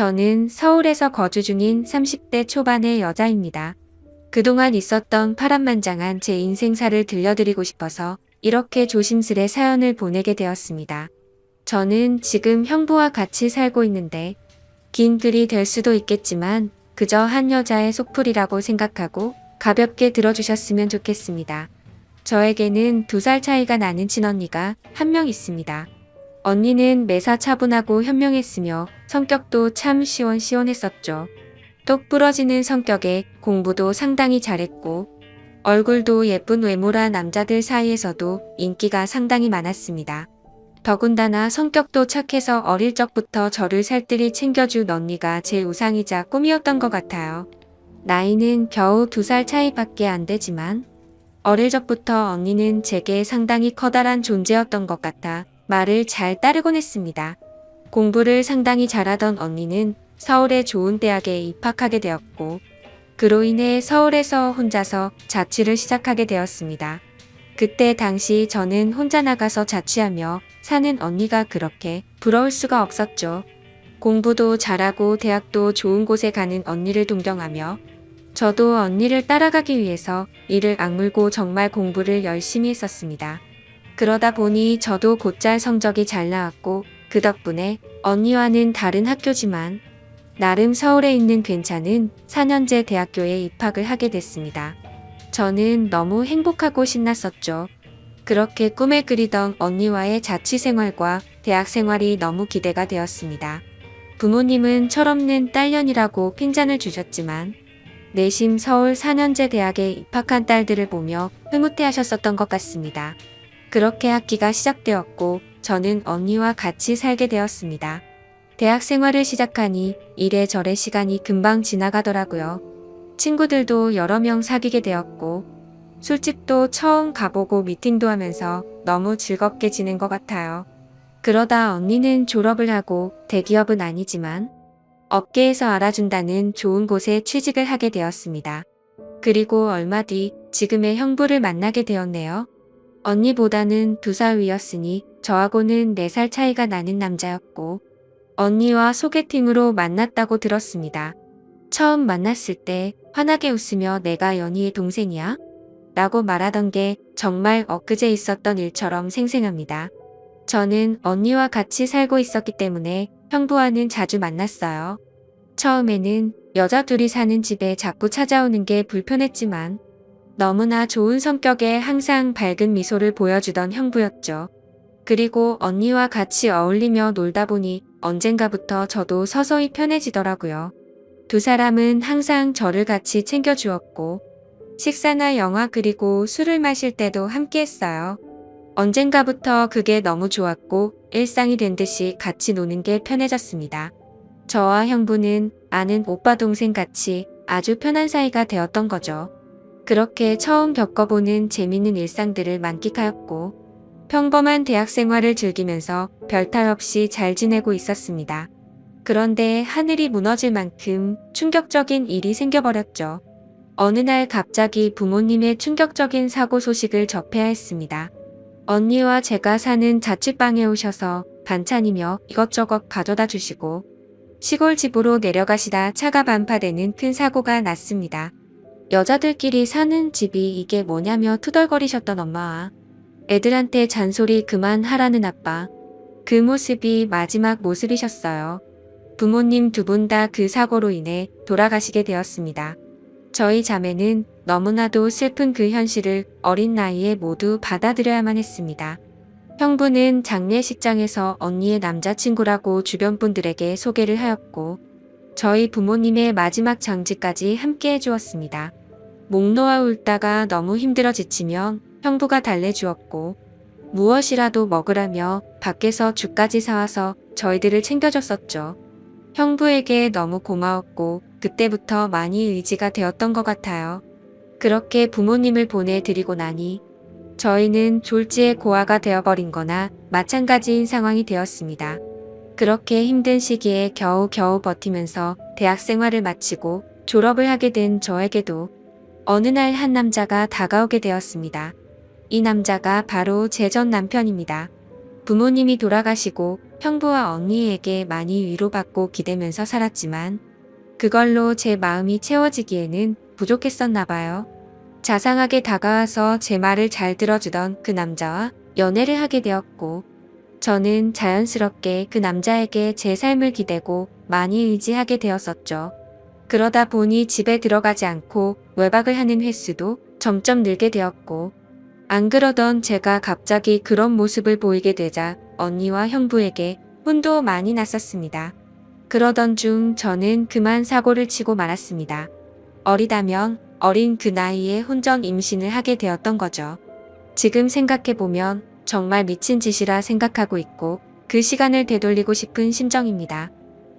저는 서울에서 거주 중인 30대 초반의 여자입니다. 그동안 있었던 파란만장한 제 인생사를 들려드리고 싶어서 이렇게 조심스레 사연을 보내게 되었습니다. 저는 지금 형부와 같이 살고 있는데 긴 글이 될 수도 있겠지만 그저 한 여자의 속풀이라고 생각하고 가볍게 들어주셨으면 좋겠습니다. 저에게는 2살 차이가 나는 친언니가 한 명 있습니다. 언니는 매사 차분하고 현명했으며 성격도 참 시원시원했었죠. 똑 부러지는 성격에 공부도 상당히 잘했고 얼굴도 예쁜 외모라 남자들 사이에서도 인기가 상당히 많았습니다. 더군다나 성격도 착해서 어릴 적부터 저를 살뜰히 챙겨준 언니가 제 우상이자 꿈이었던 것 같아요. 나이는 겨우 2살 차이밖에 안 되지만 어릴 적부터 언니는 제게 상당히 커다란 존재였던 것 같아 말을 잘 따르곤 했습니다. 공부를 상당히 잘하던 언니는 서울의 좋은 대학에 입학하게 되었고 그로 인해 서울에서 혼자서 자취를 시작하게 되었습니다. 그때 당시 저는 혼자 나가서 자취하며 사는 언니가 그렇게 부러울 수가 없었죠. 공부도 잘하고 대학도 좋은 곳에 가는 언니를 동경하며 저도 언니를 따라가기 위해서 이를 악물고 정말 공부를 열심히 했었습니다. 그러다 보니 저도 곧잘 성적이 잘 나왔고 그 덕분에 언니와는 다른 학교지만 나름 서울에 있는 괜찮은 4년제 대학교에 입학을 하게 됐습니다. 저는 너무 행복하고 신났었죠. 그렇게 꿈에 그리던 언니와의 자취 생활과 대학 생활이 너무 기대가 되었습니다. 부모님은 철없는 딸년이라고 핀잔을 주셨지만 내심 서울 4년제 대학에 입학한 딸들을 보며 흐뭇해하셨었던 것 같습니다. 그렇게 학기가 시작되었고 저는 언니와 같이 살게 되었습니다. 대학 생활을 시작하니 이래저래 시간이 금방 지나가더라고요. 친구들도 여러 명 사귀게 되었고 술집도 처음 가보고 미팅도 하면서 너무 즐겁게 지낸 것 같아요. 그러다 언니는 졸업을 하고 대기업은 아니지만 업계에서 알아준다는 좋은 곳에 취직을 하게 되었습니다. 그리고 얼마 뒤 지금의 형부를 만나게 되었네요. 언니보다는 2살 위였으니 저하고는 4살 차이가 나는 남자였고 언니와 소개팅으로 만났다고 들었습니다. 처음 만났을 때 환하게 웃으며 내가 연희의 동생이야? 라고 말하던 게 정말 엊그제 있었던 일처럼 생생합니다. 저는 언니와 같이 살고 있었기 때문에 형부와는 자주 만났어요. 처음에는 여자 둘이 사는 집에 자꾸 찾아오는 게 불편했지만 너무나 좋은 성격에 항상 밝은 미소를 보여주던 형부였죠. 그리고 언니와 같이 어울리며 놀다 보니 언젠가부터 저도 서서히 편해지더라고요. 2사람은 항상 저를 같이 챙겨주었고 식사나 영화 그리고 술을 마실 때도 함께 했어요. 언젠가부터 그게 너무 좋았고 일상이 된 듯이 같이 노는 게 편해졌습니다. 저와 형부는 아는 오빠 동생 같이 아주 편한 사이가 되었던 거죠. 그렇게 처음 겪어보는 재밌는 일상들을 만끽하였고 평범한 대학 생활을 즐기면서 별탈 없이 잘 지내고 있었습니다. 그런데 하늘이 무너질 만큼 충격적인 일이 생겨버렸죠. 어느 날 갑자기 부모님의 충격적인 사고 소식을 접해야 했습니다. 언니와 제가 사는 자취방에 오셔서 반찬이며 이것저것 가져다 주시고 시골 집으로 내려가시다 차가 반파되는 큰 사고가 났습니다. 여자들끼리 사는 집이 이게 뭐냐며 투덜거리셨던 엄마와 애들한테 잔소리 그만하라는 아빠. 그 모습이 마지막 모습이셨어요. 부모님 2분 다 그 사고로 인해 돌아가시게 되었습니다. 저희 자매는 너무나도 슬픈 그 현실을 어린 나이에 모두 받아들여야만 했습니다. 형부는 장례식장에서 언니의 남자친구라고 주변 분들에게 소개를 하였고 저희 부모님의 마지막 장지까지 함께 해주었습니다. 목 놓아 울다가 너무 힘들어 지치면 형부가 달래주었고 무엇이라도 먹으라며 밖에서 죽까지 사와서 저희들을 챙겨줬었죠. 형부에게 너무 고마웠고 그때부터 많이 의지가 되었던 것 같아요. 그렇게 부모님을 보내드리고 나니 저희는 졸지에 고아가 되어버린 거나 마찬가지인 상황이 되었습니다. 그렇게 힘든 시기에 겨우겨우 버티면서 대학 생활을 마치고 졸업을 하게 된 저에게도 어느 날 한 남자가 다가오게 되었습니다. 이 남자가 바로 제 전 남편입니다. 부모님이 돌아가시고 형부와 언니에게 많이 위로받고 기대면서 살았지만 그걸로 제 마음이 채워지기에는 부족했었나 봐요. 자상하게 다가와서 제 말을 잘 들어주던 그 남자와 연애를 하게 되었고 저는 자연스럽게 그 남자에게 제 삶을 기대고 많이 의지하게 되었었죠. 그러다 보니 집에 들어가지 않고 외박을 하는 횟수도 점점 늘게 되었고 안 그러던 제가 갑자기 그런 모습을 보이게 되자 언니와 형부에게 혼도 많이 났었습니다. 그러던 중 저는 그만 사고를 치고 말았습니다. 어리다면 어린 그 나이에 혼전 임신을 하게 되었던 거죠. 지금 생각해보면 정말 미친 짓이라 생각하고 있고 그 시간을 되돌리고 싶은 심정입니다.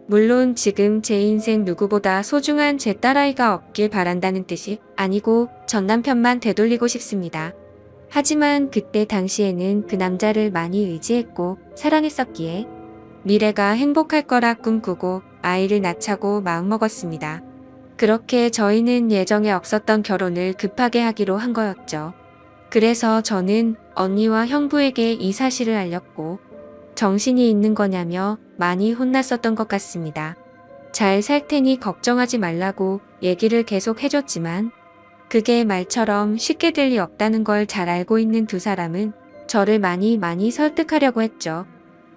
물론 지금 제 인생 누구보다 소중한 제 딸아이가 없길 바란다는 뜻이 아니고 전 남편만 되돌리고 싶습니다. 하지만 그때 당시에는 그 남자를 많이 의지했고 사랑했었기에 미래가 행복할 거라 꿈꾸고 아이를 낳자고 마음먹었습니다. 그렇게 저희는 예정에 없었던 결혼을 급하게 하기로 한 거였죠. 그래서 저는 언니와 형부에게 이 사실을 알렸고 정신이 있는 거냐며 많이 혼났었던 것 같습니다. 잘 살 테니 걱정하지 말라고 얘기를 계속 해줬지만 그게 말처럼 쉽게 될 리 없다는 걸 잘 알고 있는 두 사람은 저를 많이 설득하려고 했죠.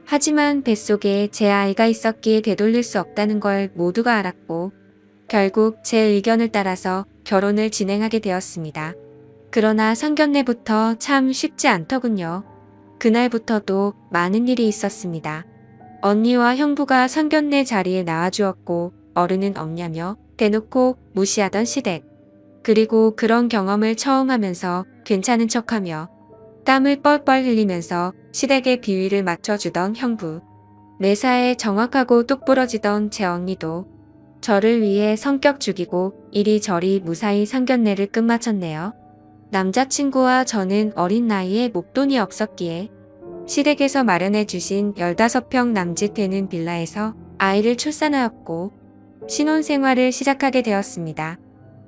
하지만 뱃속에 제 아이가 있었기에 되돌릴 수 없다는 걸 모두가 알았고 결국 제 의견을 따라서 결혼을 진행하게 되었습니다. 그러나 상견례부터 참 쉽지 않더군요. 그날부터도 많은 일이 있었습니다. 언니와 형부가 상견례 자리에 나와주었고 어른은 없냐며 대놓고 무시하던 시댁. 그리고 그런 경험을 처음 하면서 괜찮은 척하며 땀을 뻘뻘 흘리면서 시댁의 비위를 맞춰주던 형부. 매사에 정확하고 똑부러지던 제 언니도 저를 위해 성격 죽이고 이리저리 무사히 상견례를 끝마쳤네요. 남자친구와 저는 어린 나이에 목돈이 없었기에 시댁에서 마련해 주신 15평 남짓 되는 빌라에서 아이를 출산하였고 신혼생활을 시작하게 되었습니다.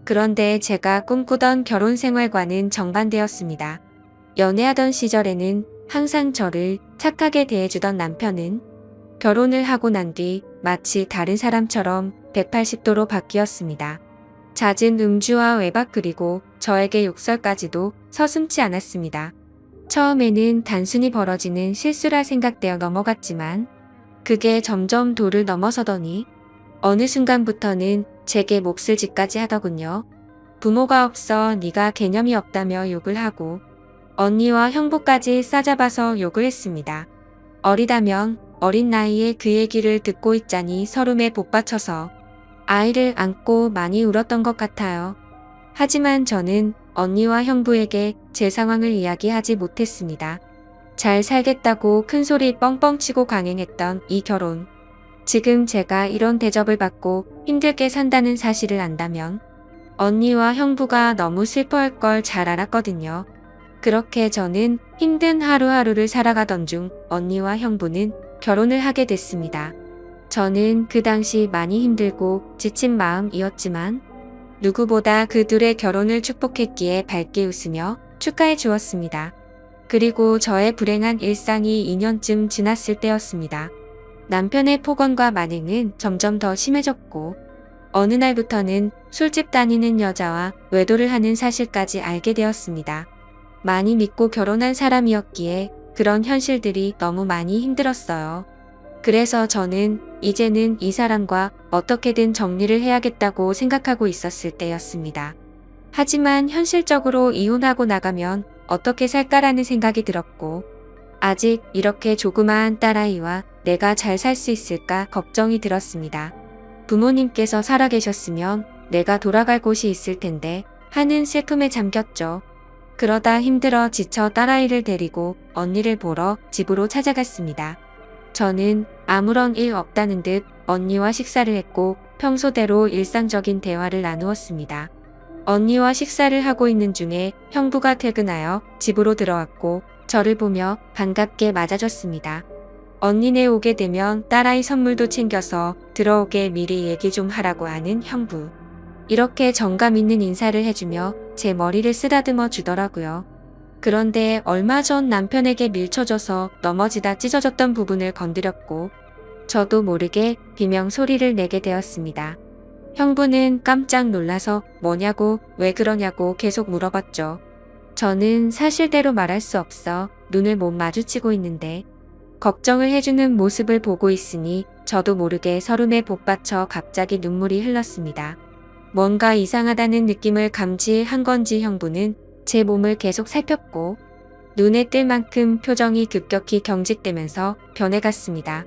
그런데 제가 꿈꾸던 결혼 생활과는 정반대였습니다. 연애하던 시절에는 항상 저를 착하게 대해주던 남편은 결혼을 하고 난 뒤 마치 다른 사람처럼 180도로 바뀌었습니다. 잦은 음주와 외박 그리고 저에게 욕설까지도 서슴지 않았습니다. 처음에는 단순히 벌어지는 실수라 생각되어 넘어갔지만 그게 점점 도를 넘어서더니 어느 순간부터는 제게 몹쓸 짓까지 하더군요. 부모가 없어 네가 개념이 없다며 욕을 하고 언니와 형부까지 싸잡아서 욕을 했습니다. 어리다면 어린 나이에 그 얘기를 듣고 있자니 서름에 복받쳐서 아이를 안고 많이 울었던 것 같아요. 하지만 저는 언니와 형부에게 제 상황을 이야기하지 못했습니다. 잘 살겠다고 큰소리 뻥뻥 치고 강행했던 이 결혼. 지금 제가 이런 대접을 받고 힘들게 산다는 사실을 안다면 언니와 형부가 너무 슬퍼할 걸 잘 알았거든요. 그렇게 저는 힘든 하루하루를 살아가던 중 언니와 형부는 결혼을 하게 됐습니다. 저는 그 당시 많이 힘들고 지친 마음이었지만 누구보다 그 둘의 결혼을 축복했기에 밝게 웃으며 축하해 주었습니다. 그리고 저의 불행한 일상이 2년쯤 지났을 때였습니다. 남편의 폭언과 만행은 점점 더 심해졌고 어느 날부터는 술집 다니는 여자와 외도를 하는 사실까지 알게 되었습니다. 많이 믿고 결혼한 사람이었기에 그런 현실들이 너무 많이 힘들었어요. 그래서 저는 이제는 이 사람과 어떻게든 정리를 해야겠다고 생각하고 있었을 때였습니다. 하지만 현실적으로 이혼하고 나가면 어떻게 살까라는 생각이 들었고 아직 이렇게 조그마한 딸아이와 내가 잘 살 수 있을까 걱정이 들었습니다. 부모님께서 살아계셨으면 내가 돌아갈 곳이 있을 텐데 하는 슬픔에 잠겼죠. 그러다 힘들어 지쳐 딸아이를 데리고 언니를 보러 집으로 찾아갔습니다. 저는 아무런 일 없다는 듯 언니와 식사를 했고 평소대로 일상적인 대화를 나누었습니다. 언니와 식사를 하고 있는 중에 형부가 퇴근하여 집으로 들어왔고 저를 보며 반갑게 맞아줬습니다. 언니네 오게 되면 딸아이 선물도 챙겨서 들어오게 미리 얘기 좀 하라고 하는 형부. 이렇게 정감 있는 인사를 해주며 제 머리를 쓰다듬어 주더라고요. 그런데 얼마 전 남편에게 밀쳐져서 넘어지다 찢어졌던 부분을 건드렸고 저도 모르게 비명 소리를 내게 되었습니다. 형부는 깜짝 놀라서 뭐냐고 왜 그러냐고 계속 물어봤죠. 저는 사실대로 말할 수 없어 눈을 못 마주치고 있는데 걱정을 해주는 모습을 보고 있으니 저도 모르게 서름에 복받쳐 갑자기 눈물이 흘렀습니다. 뭔가 이상하다는 느낌을 감지한 건지 형부는 제 몸을 계속 살폈고 눈에 띌 만큼 표정이 급격히 경직되면서 변해갔습니다.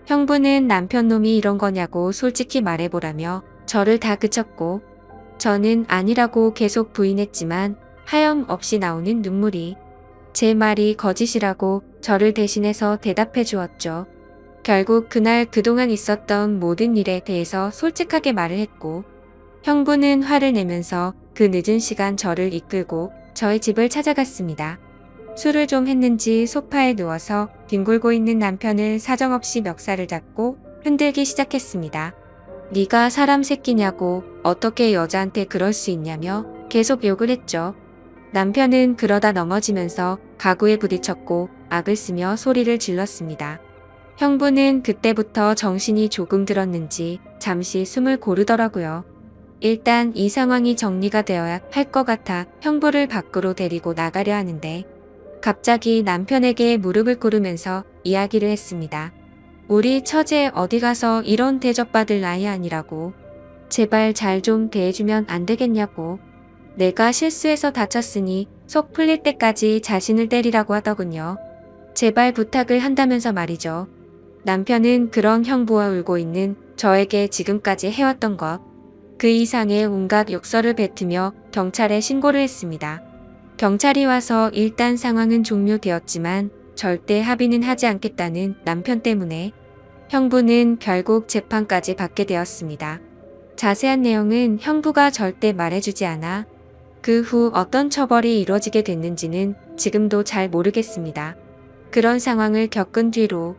형부는 남편 놈이 이런 거냐고 솔직히 말해보라며 저를 다그쳤고 저는 아니라고 계속 부인했지만 하염없이 나오는 눈물이 제 말이 거짓이라고 저를 대신해서 대답해 주었죠. 결국 그날 그동안 있었던 모든 일에 대해서 솔직하게 말을 했고 형부는 화를 내면서 그 늦은 시간 저를 이끌고 저희 집을 찾아갔습니다. 술을 좀 했는지 소파에 누워서 뒹굴고 있는 남편을 사정없이 멱살을 잡고 흔들기 시작했습니다. 네가 사람 새끼냐고 어떻게 여자한테 그럴 수 있냐며 계속 욕을 했죠. 남편은 그러다 넘어지면서 가구에 부딪혔고 악을 쓰며 소리를 질렀습니다. 형부는 그때부터 정신이 조금 들었는지 잠시 숨을 고르더라고요. 일단 이 상황이 정리가 되어야 할 것 같아 형부를 밖으로 데리고 나가려 하는데 갑자기 남편에게 무릎을 꿇으면서 이야기를 했습니다. 우리 처제 어디 가서 이런 대접받을 나이 아니라고. 제발 잘 좀 대해주면 안 되겠냐고. 내가 실수해서 다쳤으니 속 풀릴 때까지 자신을 때리라고 하더군요. 제발 부탁을 한다면서 말이죠. 남편은 그런 형부와 울고 있는 저에게 지금까지 해왔던 것, 그 이상의 온갖 욕설을 뱉으며 경찰에 신고를 했습니다. 경찰이 와서 일단 상황은 종료되었지만 절대 합의는 하지 않겠다는 남편 때문에 형부는 결국 재판까지 받게 되었습니다. 자세한 내용은 형부가 절대 말해주지 않아 그 후 어떤 처벌이 이루어지게 됐는지는 지금도 잘 모르겠습니다. 그런 상황을 겪은 뒤로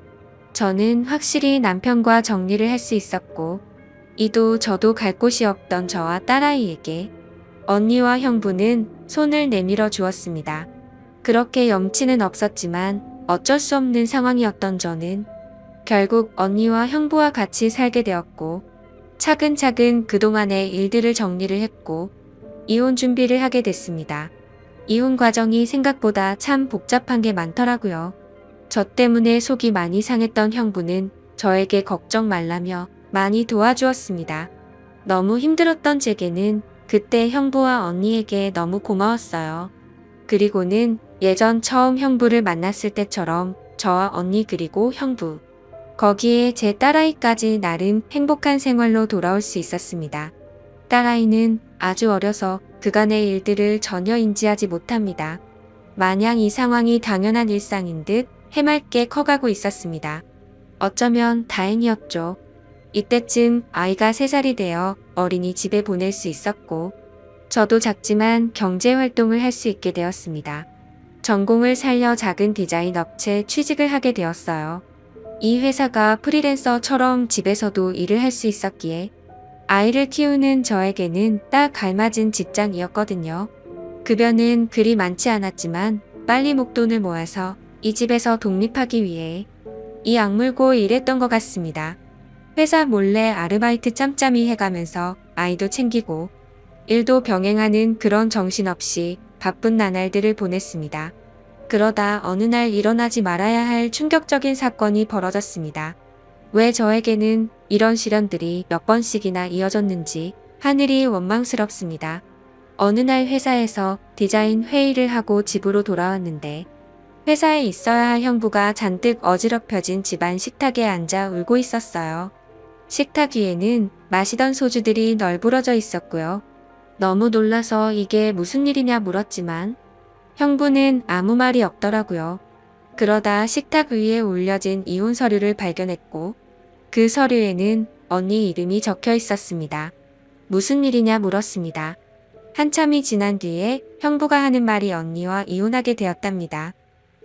저는 확실히 남편과 정리를 할 수 있었고 이도 저도 갈 곳이 없던 저와 딸아이에게 언니와 형부는 손을 내밀어 주었습니다. 그렇게 염치는 없었지만 어쩔 수 없는 상황이었던 저는 결국 언니와 형부와 같이 살게 되었고 차근차근 그동안의 일들을 정리를 했고 이혼 준비를 하게 됐습니다. 이혼 과정이 생각보다 참 복잡한 게 많더라고요. 저 때문에 속이 많이 상했던 형부는 저에게 걱정 말라며 많이 도와주었습니다. 너무 힘들었던 제게는 그때 형부와 언니에게 너무 고마웠어요. 그리고는 예전 처음 형부를 만났을 때처럼 저와 언니 그리고 형부, 거기에 제 딸아이까지 나름 행복한 생활로 돌아올 수 있었습니다. 딸아이는 아주 어려서 그간의 일들을 전혀 인지하지 못합니다. 마냥 이 상황이 당연한 일상인 듯 해맑게 커가고 있었습니다. 어쩌면 다행이었죠. 이때쯤 아이가 3살이 되어 어린이집에 보낼 수 있었고 저도 작지만 경제활동을 할 수 있게 되었습니다. 전공을 살려 작은 디자인 업체 취직을 하게 되었어요. 이 회사가 프리랜서처럼 집에서도 일을 할 수 있었기에 아이를 키우는 저에게는 딱 알맞은 직장이었거든요. 급여는 그리 많지 않았지만 빨리 목돈을 모아서 이 집에서 독립하기 위해 이 악물고 일했던 것 같습니다. 회사 몰래 아르바이트 짬짬이 해가면서 아이도 챙기고 일도 병행하는 그런 정신없이 바쁜 나날들을 보냈습니다. 그러다 어느 날 일어나지 말아야 할 충격적인 사건이 벌어졌습니다. 왜 저에게는 이런 시련들이 몇 번씩이나 이어졌는지 하늘이 원망스럽습니다. 어느 날 회사에서 디자인 회의를 하고 집으로 돌아왔는데 회사에 있어야 할 형부가 잔뜩 어지럽혀진 집안 식탁에 앉아 울고 있었어요. 식탁 위에는 마시던 소주들이 널브러져 있었고요. 너무 놀라서 이게 무슨 일이냐 물었지만 형부는 아무 말이 없더라고요. 그러다 식탁 위에 올려진 이혼 서류를 발견했고 그 서류에는 언니 이름이 적혀 있었습니다. 무슨 일이냐 물었습니다. 한참이 지난 뒤에 형부가 하는 말이 언니와 이혼하게 되었답니다.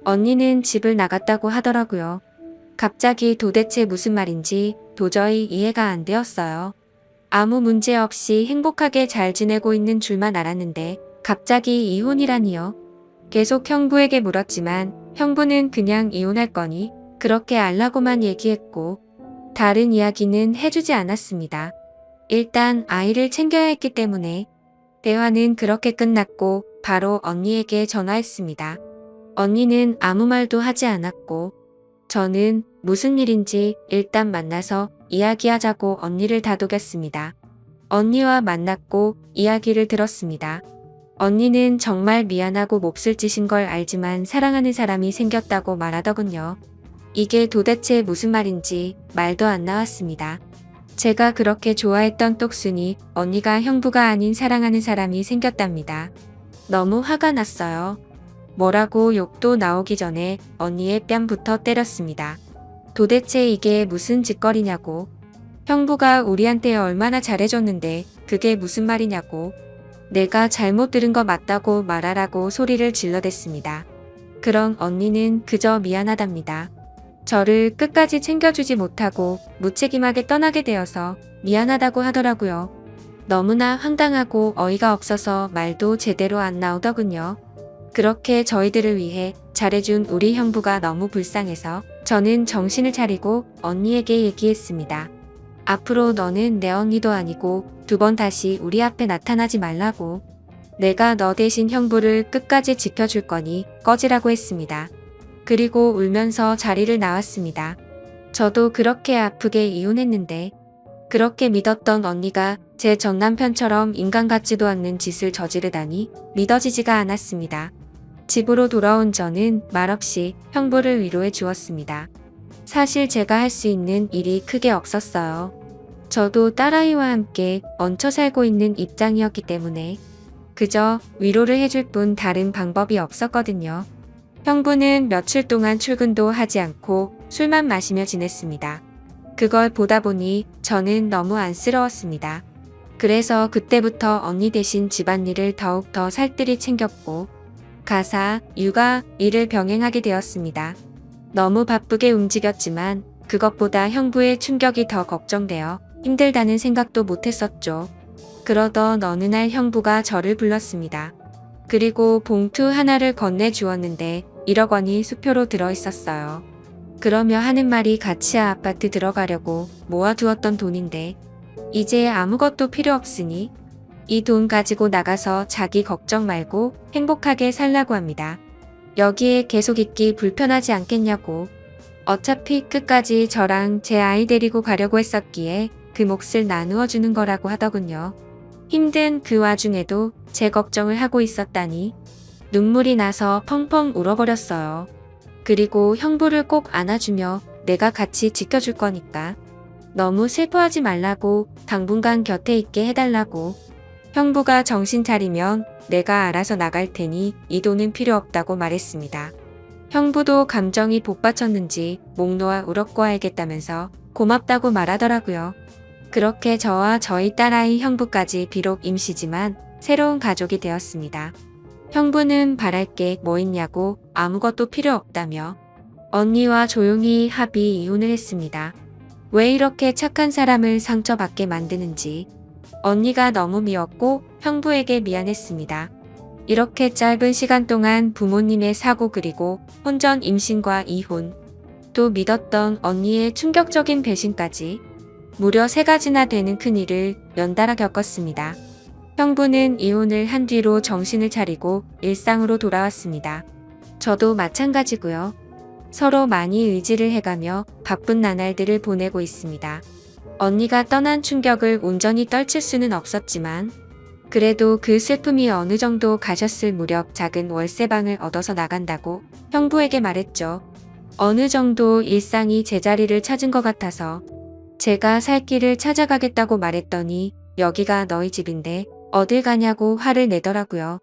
언니는 집을 나갔다고 하더라고요. 갑자기 도대체 무슨 말인지 도저히 이해가 안 되었어요. 아무 문제 없이 행복하게 잘 지내고 있는 줄만 알았는데 갑자기 이혼이라니요. 계속 형부에게 물었지만 형부는 그냥 이혼할 거니 그렇게 알라고만 얘기했고 다른 이야기는 해주지 않았습니다. 일단 아이를 챙겨야 했기 때문에 대화는 그렇게 끝났고 바로 언니에게 전화했습니다. 언니는 아무 말도 하지 않았고 저는 무슨 일인지 일단 만나서 이야기하자고 언니를 다독였습니다. 언니와 만났고 이야기를 들었습니다. 언니는 정말 미안하고 몹쓸 짓인 걸 알지만 사랑하는 사람이 생겼다고 말하더군요. 이게 도대체 무슨 말인지 말도 안 나왔습니다. 제가 그렇게 좋아했던 똑순이 언니가 형부가 아닌 사랑하는 사람이 생겼답니다. 너무 화가 났어요. 뭐라고 욕도 나오기 전에 언니의 뺨부터 때렸습니다. 도대체 이게 무슨 짓거리냐고. 형부가 우리한테 얼마나 잘해줬는데 그게 무슨 말이냐고. 내가 잘못 들은 거 맞다고 말하라고 소리를 질러댔습니다. 그런 언니는 그저 미안하답니다. 저를 끝까지 챙겨주지 못하고 무책임하게 떠나게 되어서 미안하다고 하더라고요. 너무나 황당하고 어이가 없어서 말도 제대로 안 나오더군요. 그렇게 저희들을 위해 잘해준 우리 형부가 너무 불쌍해서 저는 정신을 차리고 언니에게 얘기했습니다. 앞으로 너는 내 언니도 아니고 2번 다시 우리 앞에 나타나지 말라고. 내가 너 대신 형부를 끝까지 지켜줄 거니 꺼지라고 했습니다. 그리고 울면서 자리를 나왔습니다. 저도 그렇게 아프게 이혼했는데 그렇게 믿었던 언니가 제 전남편처럼 인간 같지도 않는 짓을 저지르다니 믿어지지가 않았습니다. 집으로 돌아온 저는 말없이 형부를 위로해 주었습니다. 사실 제가 할 수 있는 일이 크게 없었어요. 저도 딸아이와 함께 얹혀 살고 있는 입장이었기 때문에 그저 위로를 해줄 뿐 다른 방법이 없었거든요. 형부는 며칠 동안 출근도 하지 않고 술만 마시며 지냈습니다. 그걸 보다 보니 저는 너무 안쓰러웠습니다. 그래서 그때부터 언니 대신 집안일을 더욱더 살뜰히 챙겼고 가사, 육아, 일을 병행하게 되었습니다. 너무 바쁘게 움직였지만 그것보다 형부의 충격이 더 걱정되어 힘들다는 생각도 못했었죠. 그러던 어느 날 형부가 저를 불렀습니다. 그리고 봉투 하나를 건네주었는데 1억 원이 수표로 들어있었어요. 그러며 하는 말이 가치아 아파트 들어가려고 모아두었던 돈인데 이제 아무것도 필요 없으니 이 돈 가지고 나가서 자기 걱정 말고 행복하게 살라고 합니다. 여기에 계속 있기 불편하지 않겠냐고. 어차피 끝까지 저랑 제 아이 데리고 가려고 했었기에 그 몫을 나누어 주는 거라고 하더군요. 힘든 그 와중에도 제 걱정을 하고 있었다니 눈물이 나서 펑펑 울어버렸어요. 그리고 형부를 꼭 안아주며 내가 같이 지켜줄 거니까 너무 슬퍼하지 말라고 당분간 곁에 있게 해달라고. 형부가 정신 차리면 내가 알아서 나갈 테니 이 돈은 필요 없다고 말했습니다. 형부도 감정이 복받쳤는지 목 놓아 울었고 알겠다면서 고맙다고 말하더라고요. 그렇게 저와 저희 딸아이 형부까지 비록 임시지만 새로운 가족이 되었습니다. 형부는 바랄 게 뭐 있냐고 아무것도 필요 없다며 언니와 조용히 합의 이혼을 했습니다. 왜 이렇게 착한 사람을 상처받게 만드는지 언니가 너무 미웠고 형부에게 미안했습니다. 이렇게 짧은 시간 동안 부모님의 사고 그리고 혼전 임신과 이혼, 또 믿었던 언니의 충격적인 배신까지 무려 3가지나 되는 큰일을 연달아 겪었습니다. 형부는 이혼을 한 뒤로 정신을 차리고 일상으로 돌아왔습니다. 저도 마찬가지고요. 서로 많이 의지를 해가며 바쁜 나날들을 보내고 있습니다. 언니가 떠난 충격을 온전히 떨칠 수는 없었지만 그래도 그 슬픔이 어느 정도 가셨을 무렵 작은 월세방을 얻어서 나간다고 형부에게 말했죠. 어느 정도 일상이 제자리를 찾은 것 같아서 제가 살 길을 찾아가겠다고 말했더니 여기가 너희 집인데 어딜 가냐고 화를 내더라고요.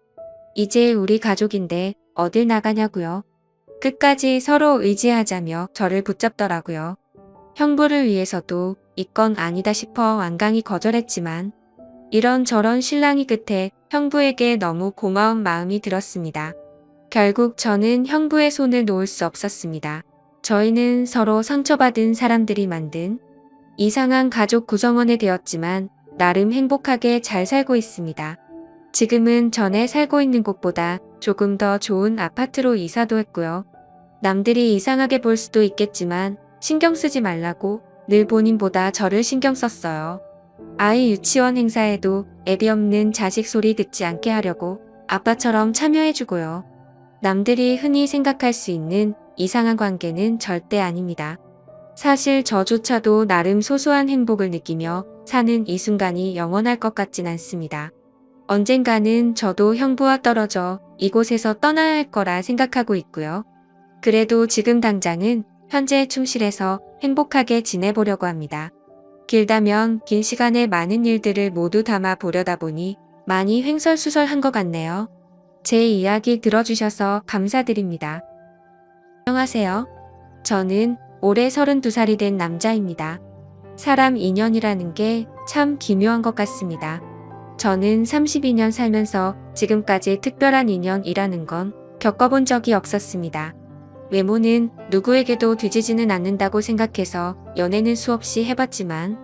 이제 우리 가족인데 어딜 나가냐고요. 끝까지 서로 의지하자며 저를 붙잡더라고요. 형부를 위해서도 이건 아니다 싶어 완강히 거절했지만 이런저런 실랑이 끝에 형부에게 너무 고마운 마음이 들었습니다. 결국 저는 형부의 손을 놓을 수 없었습니다. 저희는 서로 상처받은 사람들이 만든 이상한 가족 구성원이 되었지만 나름 행복하게 잘 살고 있습니다. 지금은 전에 살고 있는 곳보다 조금 더 좋은 아파트로 이사도 했고요. 남들이 이상하게 볼 수도 있겠지만 신경 쓰지 말라고 늘 본인보다 저를 신경 썼어요. 아이 유치원 행사에도 애비 없는 자식 소리 듣지 않게 하려고 아빠처럼 참여해주고요. 남들이 흔히 생각할 수 있는 이상한 관계는 절대 아닙니다. 사실 저조차도 나름 소소한 행복을 느끼며 사는 이 순간이 영원할 것 같진 않습니다. 언젠가는 저도 형부와 떨어져 이곳에서 떠나야 할 거라 생각하고 있고요. 그래도 지금 당장은 현재에 충실해서 행복하게 지내보려고 합니다. 길다면 긴 시간에 많은 일들을 모두 담아 보려다 보니 많이 횡설수설한 것 같네요. 제 이야기 들어주셔서 감사드립니다. 안녕하세요. 저는 올해 32살이 된 남자입니다. 사람 인연이라는 게 참 기묘한 것 같습니다. 저는 32년 살면서 지금까지 특별한 인연이라는 건 겪어본 적이 없었습니다. 외모는 누구에게도 뒤지지는 않는다고 생각해서 연애는 수없이 해봤지만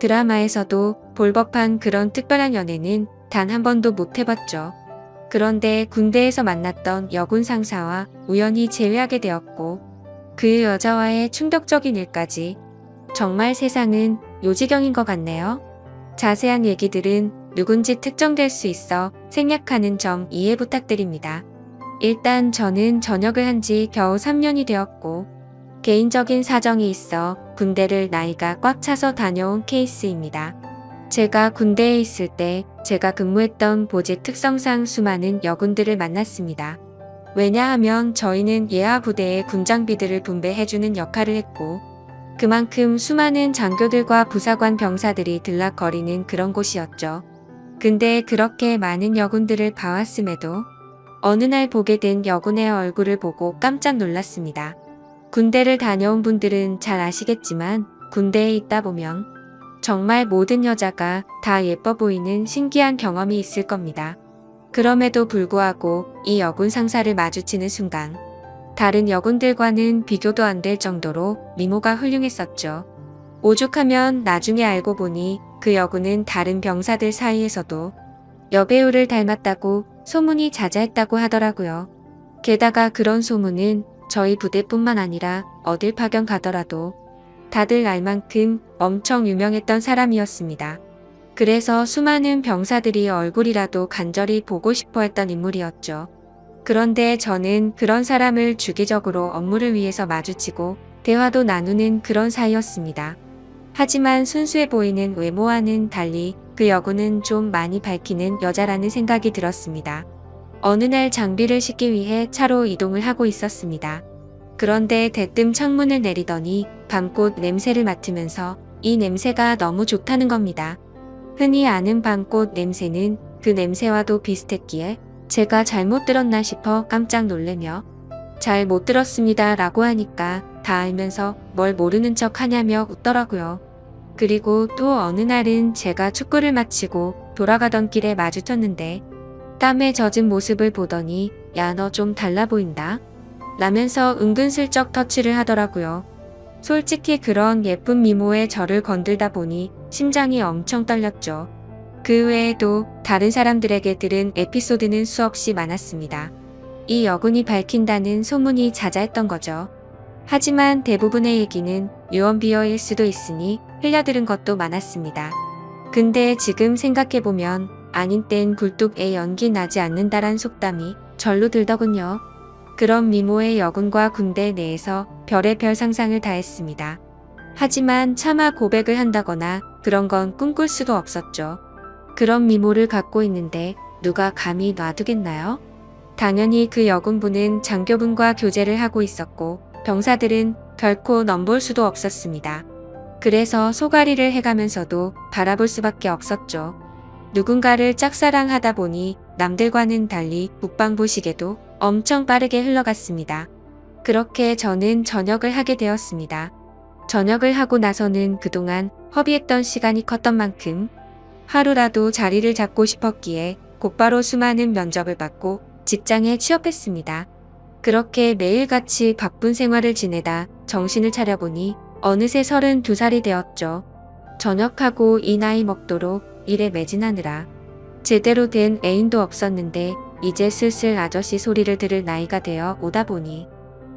드라마에서도 볼 법한 그런 특별한 연애는 단 한 번도 못 해봤죠. 그런데 군대에서 만났던 여군 상사와 우연히 재회하게 되었고 그 여자와의 충격적인 일까지 정말 세상은 요지경인 것 같네요. 자세한 얘기들은 누군지 특정될 수 있어 생략하는 점 이해 부탁드립니다. 일단 저는 전역을 한 지 겨우 3년이 되었고 개인적인 사정이 있어 군대를 나이가 꽉 차서 다녀온 케이스입니다. 제가 군대에 있을 때 제가 근무했던 보직 특성상 수많은 여군들을 만났습니다. 왜냐하면 저희는 예하 부대의 군장비들을 분배해주는 역할을 했고 그만큼 수많은 장교들과 부사관 병사들이 들락거리는 그런 곳이었죠. 근데 그렇게 많은 여군들을 봐왔음에도 어느 날 보게 된 여군의 얼굴을 보고 깜짝 놀랐습니다. 군대를 다녀온 분들은 잘 아시겠지만 군대에 있다 보면 정말 모든 여자가 다 예뻐 보이는 신기한 경험이 있을 겁니다. 그럼에도 불구하고 이 여군 상사를 마주치는 순간 다른 여군들과는 비교도 안 될 정도로 미모가 훌륭했었죠. 오죽하면 나중에 알고 보니 그 여군은 다른 병사들 사이에서도 여배우를 닮았다고 소문이 자자했다고 하더라고요. 게다가 그런 소문은 저희 부대뿐만 아니라 어딜 파견 가더라도 다들 알 만큼 엄청 유명했던 사람이었습니다. 그래서 수많은 병사들이 얼굴이라도 간절히 보고 싶어 했던 인물이었죠. 그런데 저는 그런 사람을 주기적으로 업무를 위해서 마주치고 대화도 나누는 그런 사이였습니다. 하지만 순수해 보이는 외모와는 달리 그 여군은 좀 많이 밝히는 여자라는 생각이 들었습니다. 어느 날 장비를 싣기 위해 차로 이동을 하고 있었습니다. 그런데 대뜸 창문을 내리더니 밤꽃 냄새를 맡으면서 이 냄새가 너무 좋다는 겁니다. 흔히 아는 밤꽃 냄새는 그 냄새와도 비슷했기에 제가 잘못 들었나 싶어 깜짝 놀래며 잘 못 들었습니다 라고 하니까 다 알면서 뭘 모르는 척 하냐며 웃더라고요. 그리고 또 어느 날은 제가 축구를 마치고 돌아가던 길에 마주쳤는데 땀에 젖은 모습을 보더니 야, 너 좀 달라 보인다 라면서 은근슬쩍 터치를 하더라고요. 솔직히 그런 예쁜 미모에 저를 건들다 보니 심장이 엄청 떨렸죠. 그 외에도 다른 사람들에게 들은 에피소드는 수없이 많았습니다. 이 여군이 밝힌다는 소문이 자자했던 거죠. 하지만 대부분의 얘기는 유언비어일 수도 있으니 흘려들은 것도 많았습니다. 근데 지금 생각해보면 아닌 땐 굴뚝에 연기 나지 않는다란 속담이 절로 들더군요. 그런 미모의 여군과 군대 내에서 별의별 상상을 다 했습니다. 하지만 차마 고백을 한다거나 그런 건 꿈꿀 수도 없었죠. 그런 미모를 갖고 있는데 누가 감히 놔두겠나요? 당연히 그 여군분은 장교분과 교제를 하고 있었고 병사들은 결코 넘볼 수도 없었습니다. 그래서 소가리를 해가면서도 바라볼 수밖에 없었죠. 누군가를 짝사랑하다 보니 남들과는 달리 북방부 시계도 엄청 빠르게 흘러갔습니다. 그렇게 저는 전역을 하게 되었습니다. 전역을 하고 나서는 그동안 허비했던 시간이 컸던 만큼 하루라도 자리를 잡고 싶었기에 곧바로 수많은 면접을 받고 직장에 취업했습니다. 그렇게 매일같이 바쁜 생활을 지내다 정신을 차려보니 어느새 32살이 되었죠. 전역하고 이 나이 먹도록 일에 매진하느라 제대로 된 애인도 없었는데 이제 슬슬 아저씨 소리를 들을 나이가 되어 오다 보니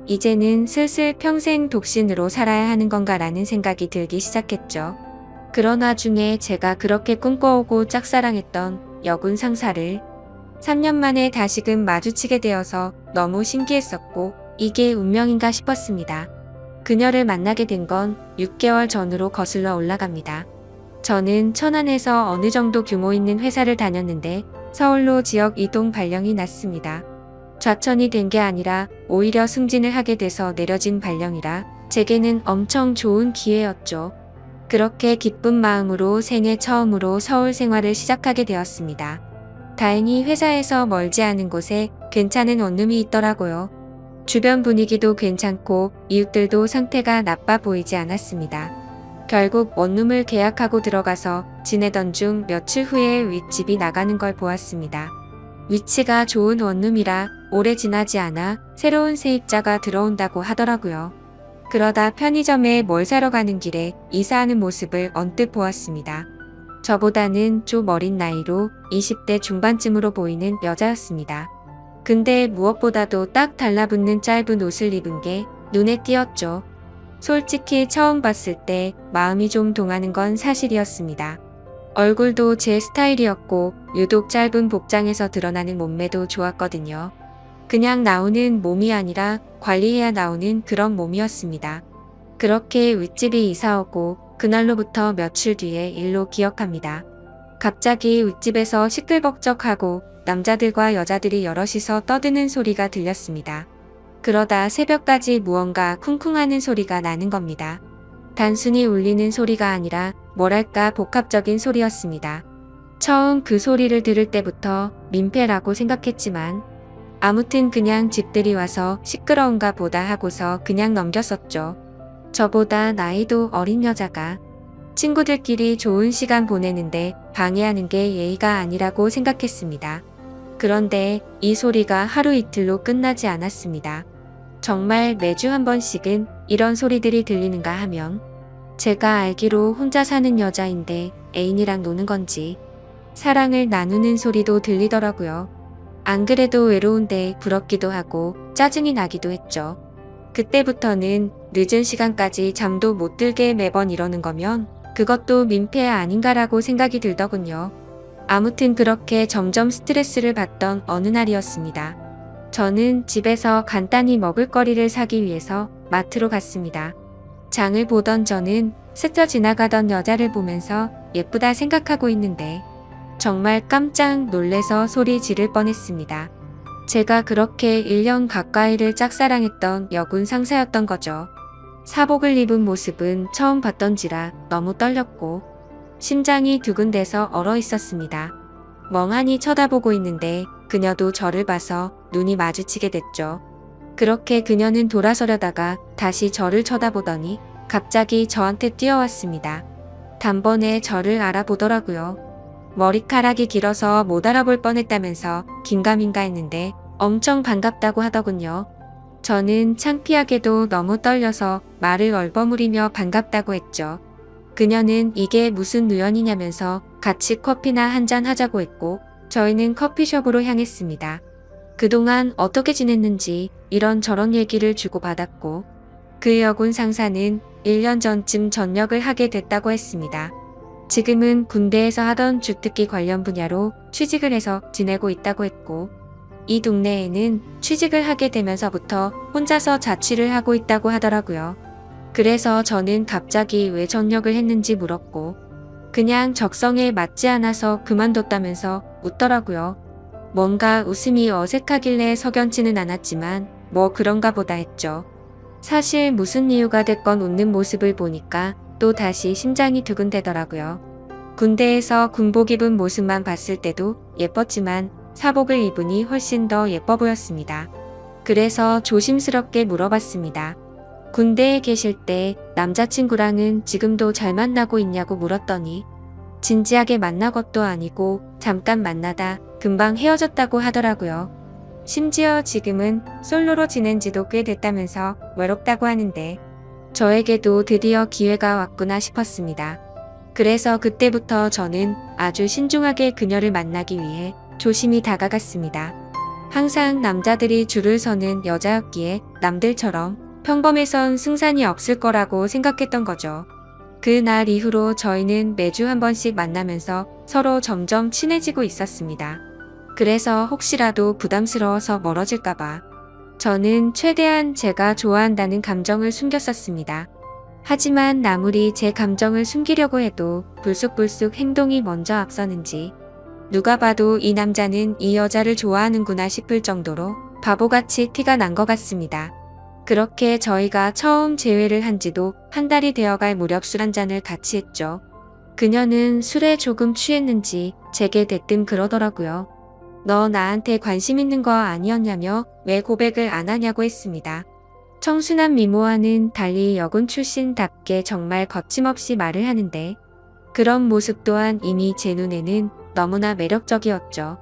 이제는 슬슬 평생 독신으로 살아야 하는 건가라는 생각이 들기 시작했죠. 그런 와중에 제가 그렇게 꿈꿔오고 짝사랑했던 여군 상사를 3년 만에 다시금 마주치게 되어서 너무 신기했었고 이게 운명인가 싶었습니다. 그녀를 만나게 된 건 6개월 전으로 거슬러 올라갑니다. 저는 천안에서 어느 정도 규모 있는 회사를 다녔는데 서울로 지역 이동 발령이 났습니다. 좌천이 된 게 아니라 오히려 승진을 하게 돼서 내려진 발령이라 제게는 엄청 좋은 기회였죠. 그렇게 기쁜 마음으로 생애 처음으로 서울 생활을 시작하게 되었습니다. 다행히 회사에서 멀지 않은 곳에 괜찮은 원룸이 있더라고요. 주변 분위기도 괜찮고 이웃들도 상태가 나빠 보이지 않았습니다. 결국 원룸을 계약하고 들어가서 지내던 중 며칠 후에 윗집이 나가는 걸 보았습니다. 위치가 좋은 원룸이라 오래 지나지 않아 새로운 세입자가 들어온다고 하더라고요. 그러다 편의점에 뭘 사러 가는 길에 이사하는 모습을 언뜻 보았습니다. 저보다는 좀 어린 나이로 20대 중반쯤으로 보이는 여자였습니다. 근데 무엇보다도 딱 달라붙는 짧은 옷을 입은 게 눈에 띄었죠. 솔직히 처음 봤을 때 마음이 좀 동하는 건 사실이었습니다. 얼굴도 제 스타일이었고 유독 짧은 복장에서 드러나는 몸매도 좋았거든요. 그냥 나오는 몸이 아니라 관리해야 나오는 그런 몸이었습니다. 그렇게 윗집이 이사오고 그날로부터 며칠 뒤에 일로 기억합니다. 갑자기 윗집에서 시끌벅적하고 남자들과 여자들이 여럿이서 떠드는 소리가 들렸습니다. 그러다 새벽까지 무언가 쿵쿵하는 소리가 나는 겁니다. 단순히 울리는 소리가 아니라 뭐랄까 복합적인 소리였습니다. 처음 그 소리를 들을 때부터 민폐라고 생각했지만 아무튼 그냥 집들이 와서 시끄러운가 보다 하고서 그냥 넘겼었죠. 저보다 나이도 어린 여자가 친구들끼리 좋은 시간 보내는데 방해하는 게 예의가 아니라고 생각했습니다. 그런데 이 소리가 하루 이틀로 끝나지 않았습니다. 정말 매주 한 번씩은 이런 소리들이 들리는가 하면 제가 알기로 혼자 사는 여자인데 애인이랑 노는 건지 사랑을 나누는 소리도 들리더라고요. 안 그래도 외로운데 부럽기도 하고 짜증이 나기도 했죠. 그때부터는 늦은 시간까지 잠도 못 들게 매번 이러는 거면 그것도 민폐 아닌가라고 생각이 들더군요. 아무튼 그렇게 점점 스트레스를 받던 어느 날이었습니다. 저는 집에서 간단히 먹을거리를 사기 위해서 마트로 갔습니다. 장을 보던 저는 스쳐 지나가던 여자를 보면서 예쁘다 생각하고 있는데 정말 깜짝 놀래서 소리 지를 뻔했습니다. 제가 그렇게 1년 가까이를 짝사랑했던 여군 상사였던 거죠. 사복을 입은 모습은 처음 봤던지라 너무 떨렸고 심장이 두근대서 얼어 있었습니다. 멍하니 쳐다보고 있는데 그녀도 저를 봐서 눈이 마주치게 됐죠. 그렇게 그녀는 돌아서려다가 다시 저를 쳐다보더니 갑자기 저한테 뛰어왔습니다. 단번에 저를 알아보더라고요. 머리카락이 길어서 못 알아볼 뻔했다면서 긴가민가 했는데 엄청 반갑다고 하더군요. 저는 창피하게도 너무 떨려서 말을 얼버무리며 반갑다고 했죠. 그녀는 이게 무슨 우연이냐면서 같이 커피나 한잔 하자고 했고 저희는 커피숍으로 향했습니다. 그동안 어떻게 지냈는지 이런저런 얘기를 주고받았고 그 여군 상사는 1년 전쯤 전역을 하게 됐다고 했습니다. 지금은 군대에서 하던 주특기 관련 분야로 취직을 해서 지내고 있다고 했고 이 동네에는 취직을 하게 되면서부터 혼자서 자취를 하고 있다고 하더라고요. 그래서 저는 갑자기 왜 전역을 했는지 물었고 그냥 적성에 맞지 않아서 그만뒀다면서 웃더라고요. 뭔가 웃음이 어색하길래 석연치는 않았지만 뭐 그런가 보다 했죠. 사실 무슨 이유가 됐건 웃는 모습을 보니까 또 다시 심장이 두근대더라고요. 군대에서 군복 입은 모습만 봤을 때도 예뻤지만 사복을 입으니 훨씬 더 예뻐 보였습니다. 그래서 조심스럽게 물어봤습니다. 군대에 계실 때 남자친구랑은 지금도 잘 만나고 있냐고 물었더니 진지하게 만난 것도 아니고 잠깐 만나다 금방 헤어졌다고 하더라고요. 심지어 지금은 솔로로 지낸 지도 꽤 됐다면서 외롭다고 하는데 저에게도 드디어 기회가 왔구나 싶었습니다. 그래서 그때부터 저는 아주 신중하게 그녀를 만나기 위해 조심히 다가갔습니다. 항상 남자들이 줄을 서는 여자였기에 남들처럼 평범해선 승산이 없을 거라고 생각했던 거죠. 그날 이후로 저희는 매주 한 번씩 만나면서 서로 점점 친해지고 있었습니다. 그래서 혹시라도 부담스러워서 멀어질까봐 저는 최대한 제가 좋아한다는 감정을 숨겼었습니다. 하지만 아무리 제 감정을 숨기려고 해도 불쑥불쑥 행동이 먼저 앞서는지 누가 봐도 이 남자는 이 여자를 좋아하는구나 싶을 정도로 바보같이 티가 난 것 같습니다. 그렇게 저희가 처음 재회를 한 지도 한 달이 되어갈 무렵 술 한 잔을 같이 했죠. 그녀는 술에 조금 취했는지 제게 대뜸 그러더라고요. 너 나한테 관심 있는 거 아니었냐며 왜 고백을 안 하냐고 했습니다. 청순한 미모와는 달리 여군 출신답게 정말 거침없이 말을 하는데 그런 모습 또한 이미 제 눈에는 너무나 매력적이었죠.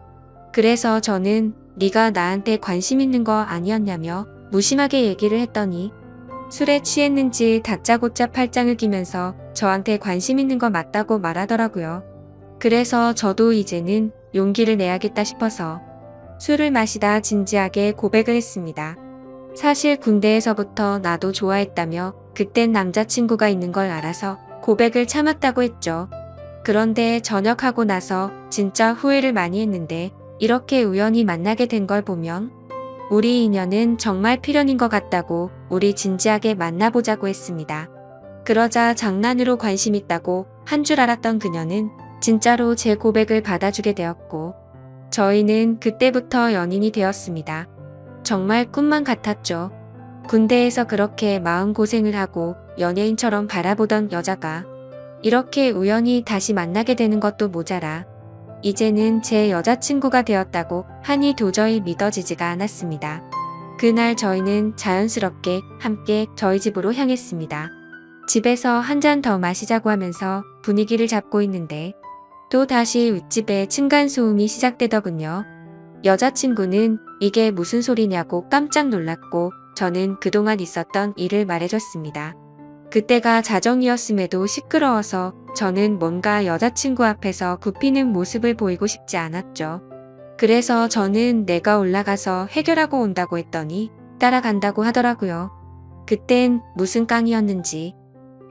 그래서 저는 네가 나한테 관심 있는 거 아니었냐며 무심하게 얘기를 했더니 술에 취했는지 다짜고짜 팔짱을 끼면서 저한테 관심 있는 거 맞다고 말하더라고요. 그래서 저도 이제는 용기를 내야겠다 싶어서 술을 마시다 진지하게 고백을 했습니다. 사실 군대에서부터 나도 좋아했다며 그땐 남자친구가 있는 걸 알아서 고백을 참았다고 했죠. 그런데 전역하고 나서 진짜 후회를 많이 했는데 이렇게 우연히 만나게 된 걸 보면 우리 인연은 정말 필연인 것 같다고 우리 진지하게 만나보자고 했습니다. 그러자 장난으로 관심 있다고 한 줄 알았던 그녀는 진짜로 제 고백을 받아주게 되었고 저희는 그때부터 연인이 되었습니다. 정말 꿈만 같았죠. 군대에서 그렇게 마음고생을 하고 연예인처럼 바라보던 여자가 이렇게 우연히 다시 만나게 되는 것도 모자라 이제는 제 여자친구가 되었다고 하니 도저히 믿어지지가 않았습니다. 그날 저희는 자연스럽게 함께 저희 집으로 향했습니다. 집에서 한 잔 더 마시자고 하면서 분위기를 잡고 있는데 또 다시 윗집에 층간소음이 시작되더군요. 여자친구는 이게 무슨 소리냐고 깜짝 놀랐고 저는 그동안 있었던 일을 말해줬습니다. 그때가 자정이었음에도 시끄러워서 저는 뭔가 여자친구 앞에서 굽히는 모습을 보이고 싶지 않았죠. 그래서 저는 내가 올라가서 해결하고 온다고 했더니 따라간다고 하더라고요. 그땐 무슨 깡이었는지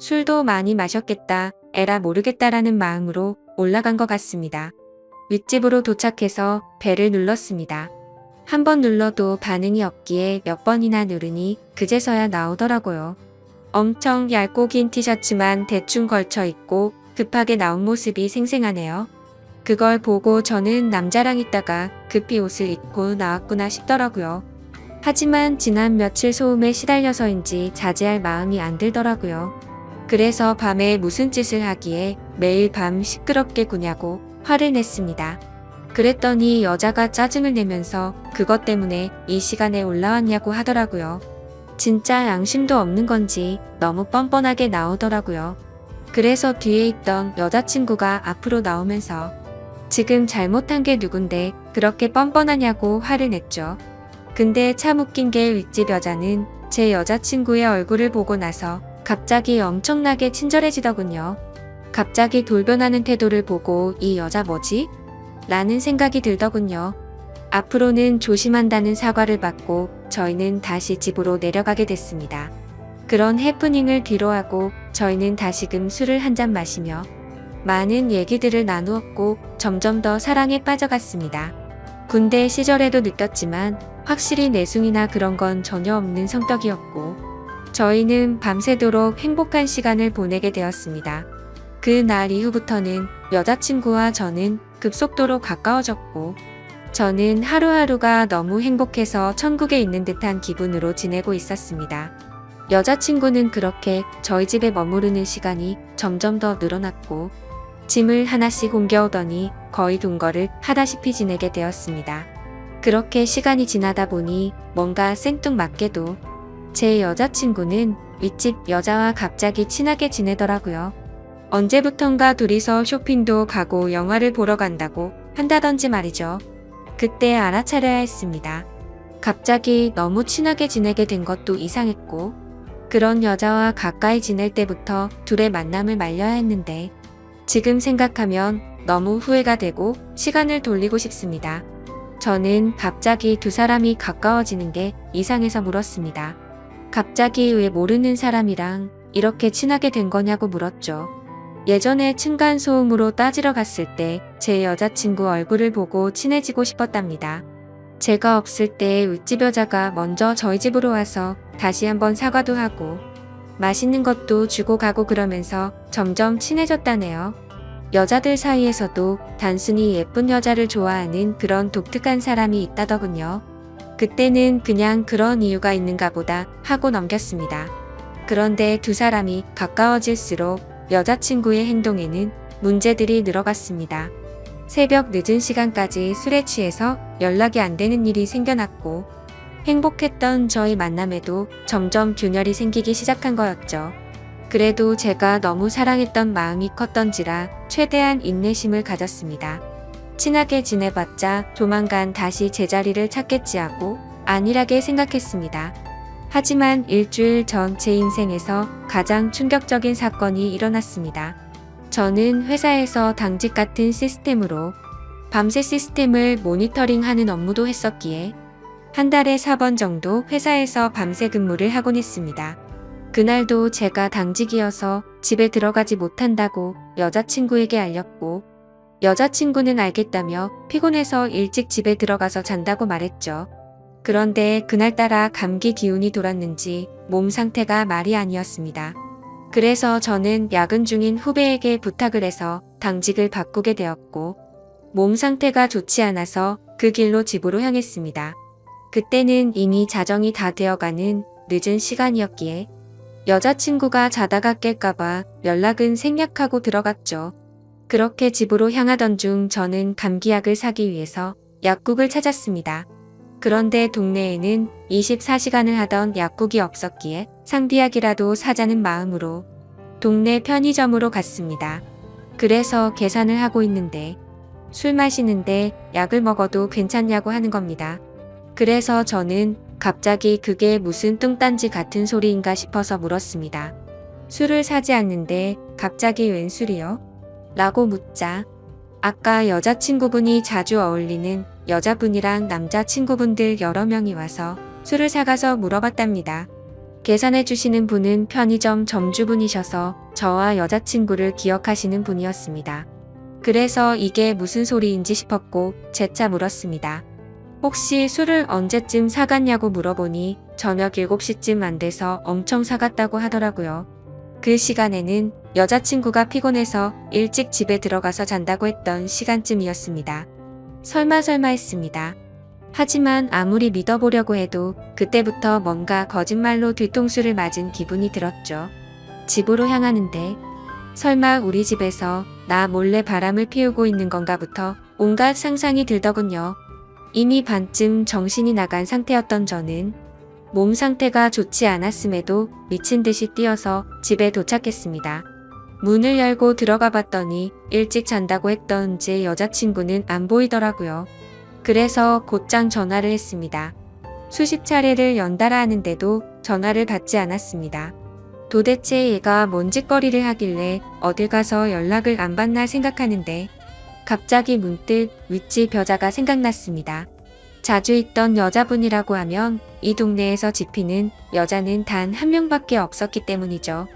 술도 많이 마셨겠다, 에라 모르겠다라는 마음으로 올라간 것 같습니다. 윗집으로 도착해서 벨을 눌렀습니다. 한 번 눌러도 반응이 없기에 몇 번이나 누르니 그제서야 나오더라고요. 엄청 얇고 긴 티셔츠만 대충 걸쳐 입고 급하게 나온 모습이 생생하네요. 그걸 보고 저는 남자랑 있다가 급히 옷을 입고 나왔구나 싶더라고요. 하지만 지난 며칠 소음에 시달려서인지 자제할 마음이 안 들더라고요. 그래서 밤에 무슨 짓을 하기에 매일 밤 시끄럽게 구냐고 화를 냈습니다. 그랬더니 여자가 짜증을 내면서 그것 때문에 이 시간에 올라왔냐고 하더라고요. 진짜 양심도 없는 건지 너무 뻔뻔하게 나오더라고요. 그래서 뒤에 있던 여자친구가 앞으로 나오면서 지금 잘못한 게 누군데 그렇게 뻔뻔하냐고 화를 냈죠. 근데 참 웃긴 게 윗집 여자는 제 여자친구의 얼굴을 보고 나서 갑자기 엄청나게 친절해지더군요. 갑자기 돌변하는 태도를 보고 이 여자 뭐지? 라는 생각이 들더군요. 앞으로는 조심한다는 사과를 받고 저희는 다시 집으로 내려가게 됐습니다. 그런 해프닝을 뒤로하고 저희는 다시금 술을 한 잔 마시며 많은 얘기들을 나누었고 점점 더 사랑에 빠져갔습니다. 군대 시절에도 느꼈지만 확실히 내숭이나 그런 건 전혀 없는 성격이었고 저희는 밤새도록 행복한 시간을 보내게 되었습니다. 그 날 이후부터는 여자친구와 저는 급속도로 가까워졌고 저는 하루하루가 너무 행복해서 천국에 있는 듯한 기분으로 지내고 있었습니다. 여자친구는 그렇게 저희 집에 머무르는 시간이 점점 더 늘어났고 짐을 하나씩 옮겨오더니 거의 동거를 하다시피 지내게 되었습니다. 그렇게 시간이 지나다 보니 뭔가 생뚱맞게도 제 여자친구는 윗집 여자와 갑자기 친하게 지내더라고요. 언제부턴가 둘이서 쇼핑도 가고 영화를 보러 간다고 한다던지 말이죠. 그때 알아차려야 했습니다. 갑자기 너무 친하게 지내게 된 것도 이상했고 그런 여자와 가까이 지낼 때부터 둘의 만남을 말려야 했는데 지금 생각하면 너무 후회가 되고 시간을 돌리고 싶습니다. 저는 갑자기 두 사람이 가까워지는 게 이상해서 물었습니다. 갑자기 왜 모르는 사람이랑 이렇게 친하게 된 거냐고 물었죠. 예전에 층간소음으로 따지러 갔을 때 제 여자친구 얼굴을 보고 친해지고 싶었답니다. 제가 없을 때 윗집 여자가 먼저 저희 집으로 와서 다시 한번 사과도 하고 맛있는 것도 주고 가고 그러면서 점점 친해졌다네요. 여자들 사이에서도 단순히 예쁜 여자를 좋아하는 그런 독특한 사람이 있다더군요. 그때는 그냥 그런 이유가 있는가 보다 하고 넘겼습니다. 그런데 두 사람이 가까워질수록 여자친구의 행동에는 문제들이 늘어갔습니다. 새벽 늦은 시간까지 술에 취해서 연락이 안 되는 일이 생겨났고 행복했던 저희 만남에도 점점 균열이 생기기 시작한 거였죠. 그래도 제가 너무 사랑했던 마음이 컸던지라 최대한 인내심을 가졌습니다. 친하게 지내봤자 조만간 다시 제자리를 찾겠지 하고 안일하게 생각했습니다. 하지만 일주일 전 제 인생에서 가장 충격적인 사건이 일어났습니다. 저는 회사에서 당직 같은 시스템으로 밤새 시스템을 모니터링하는 업무도 했었기에 한 달에 4번 정도 회사에서 밤새 근무를 하곤 했습니다. 그날도 제가 당직이어서 집에 들어가지 못한다고 여자친구에게 알렸고 여자친구는 알겠다며 피곤해서 일찍 집에 들어가서 잔다고 말했죠. 그런데 그날따라 감기 기운이 돌았는지 몸 상태가 말이 아니었습니다. 그래서 저는 야근 중인 후배에게 부탁을 해서 당직을 바꾸게 되었고 몸 상태가 좋지 않아서 그 길로 집으로 향했습니다. 그때는 이미 자정이 다 되어가는 늦은 시간이었기에 여자친구가 자다가 깰까봐 연락은 생략하고 들어갔죠. 그렇게 집으로 향하던 중 저는 감기약을 사기 위해서 약국을 찾았습니다. 그런데 동네에는 24시간을 하던 약국이 없었기에 상비약이라도 사자는 마음으로 동네 편의점으로 갔습니다. 그래서 계산을 하고 있는데 술 마시는데 약을 먹어도 괜찮냐고 하는 겁니다. 그래서 저는 갑자기 그게 무슨 뚱딴지 같은 소리인가 싶어서 물었습니다. 술을 사지 않는데 갑자기 웬 술이요? 라고 묻자 아까 여자친구분이 자주 어울리는 여자분이랑 남자친구분들 여러 명이 와서 술을 사가서 물어봤답니다. 계산해 주시는 분은 편의점 점주분이셔서 저와 여자친구를 기억하시는 분이었습니다. 그래서 이게 무슨 소리인지 싶었고 재차 물었습니다. 혹시 술을 언제쯤 사갔냐고 물어보니 저녁 7시쯤 안 돼서 엄청 사갔다고 하더라고요. 그 시간에는 여자친구가 피곤해서 일찍 집에 들어가서 잔다고 했던 시간쯤이었습니다. 설마 했습니다. 하지만 아무리 믿어보려고 해도 그때부터 뭔가 거짓말로 뒤통수를 맞은 기분이 들었죠. 집으로 향하는데 설마 우리 집에서 나 몰래 바람을 피우고 있는 건가부터 온갖 상상이 들더군요. 이미 반쯤 정신이 나간 상태였던 저는 몸 상태가 좋지 않았음에도 미친 듯이 뛰어서 집에 도착했습니다. 문을 열고 들어가 봤더니 일찍 잔다고 했던 제 여자친구는 안 보이더라고요. 그래서 곧장 전화를 했습니다. 수십 차례를 연달아 하는데도 전화를 받지 않았습니다. 도대체 얘가 뭔 짓거리를 하길래 어딜 가서 연락을 안 받나 생각하는데 갑자기 문득 윗집 여자가 생각났습니다. 자주 있던 여자분이라고 하면 이 동네에서 지피는 여자는 단 한 명밖에 없었기 때문이죠.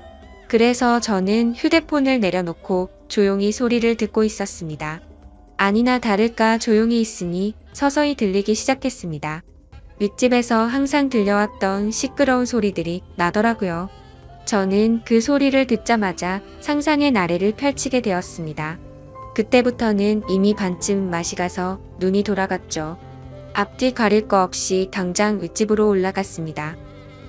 그래서 저는 휴대폰을 내려놓고 조용히 소리를 듣고 있었습니다. 아니나 다를까 조용히 있으니 서서히 들리기 시작했습니다. 윗집에서 항상 들려왔던 시끄러운 소리들이 나더라고요. 저는 그 소리를 듣자마자 상상의 나래를 펼치게 되었습니다. 그때부터는 이미 반쯤 맛이 가서 눈이 돌아갔죠. 앞뒤 가릴 거 없이 당장 윗집으로 올라갔습니다.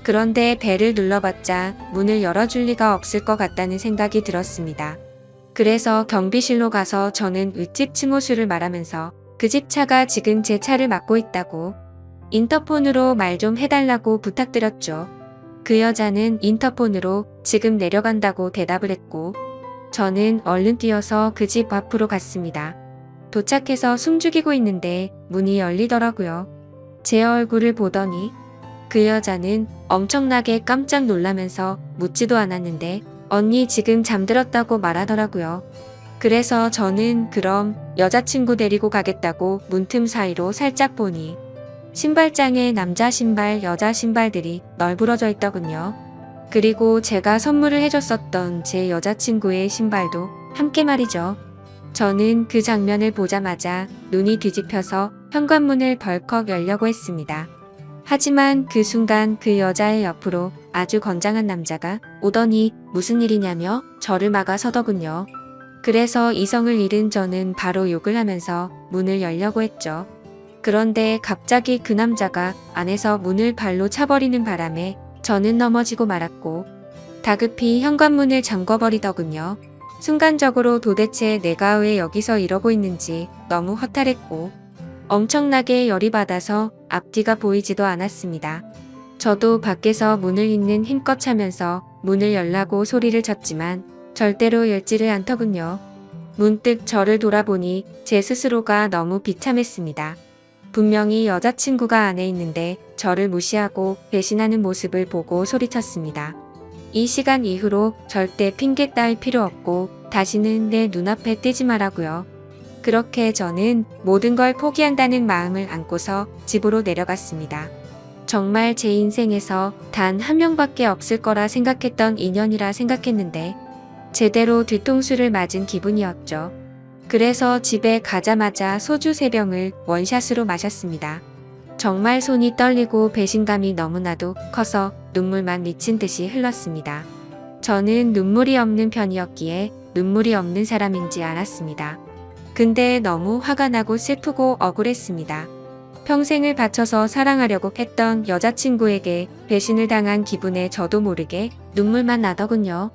그런데 벨을 눌러봤자 문을 열어줄 리가 없을 것 같다는 생각이 들었습니다. 그래서 경비실로 가서 저는 윗집 층호수를 말하면서 그 집 차가 지금 제 차를 막고 있다고 인터폰으로 말 좀 해달라고 부탁드렸죠. 그 여자는 인터폰으로 지금 내려간다고 대답을 했고 저는 얼른 뛰어서 그 집 앞으로 갔습니다. 도착해서 숨죽이고 있는데 문이 열리더라고요. 제 얼굴을 보더니 그 여자는 엄청나게 깜짝 놀라면서 묻지도 않았는데 언니 지금 잠들었다고 말하더라고요. 그래서 저는 그럼 여자친구 데리고 가겠다고 문틈 사이로 살짝 보니 신발장에 남자 신발, 여자 신발들이 널브러져 있더군요. 그리고 제가 선물을 해줬었던 제 여자친구의 신발도 함께 말이죠. 저는 그 장면을 보자마자 눈이 뒤집혀서 현관문을 벌컥 열려고 했습니다. 하지만 그 순간 그 여자의 옆으로 아주 건장한 남자가 오더니 무슨 일이냐며 저를 막아 서더군요. 그래서 이성을 잃은 저는 바로 욕을 하면서 문을 열려고 했죠. 그런데 갑자기 그 남자가 안에서 문을 발로 차버리는 바람에 저는 넘어지고 말았고 다급히 현관문을 잠궈버리더군요. 순간적으로 도대체 내가 왜 여기서 이러고 있는지 너무 허탈했고 엄청나게 열이 받아서 앞뒤가 보이지도 않았습니다. 저도 밖에서 문을 잇는 힘껏 차면서 문을 열라고 소리를 쳤지만 절대로 열지를 않더군요. 문득 저를 돌아보니 제 스스로가 너무 비참했습니다. 분명히 여자친구가 안에 있는데 저를 무시하고 배신하는 모습을 보고 소리쳤습니다. 이 시간 이후로 절대 핑계 따위 필요 없고 다시는 내 눈앞에 띄지 말라고요. 그렇게 저는 모든 걸 포기한다는 마음을 안고서 집으로 내려갔습니다. 정말 제 인생에서 단 한 명밖에 없을 거라 생각했던 인연이라 생각했는데 제대로 뒤통수를 맞은 기분이었죠. 그래서 집에 가자마자 소주 3병을 원샷으로 마셨습니다. 정말 손이 떨리고 배신감이 너무나도 커서 눈물만 미친 듯이 흘렀습니다. 저는 눈물이 없는 편이었기에 눈물이 없는 사람인지 알았습니다. 근데 너무 화가 나고 슬프고 억울했습니다. 평생을 바쳐서 사랑하려고 했던 여자친구에게 배신을 당한 기분에 저도 모르게 눈물만 나더군요.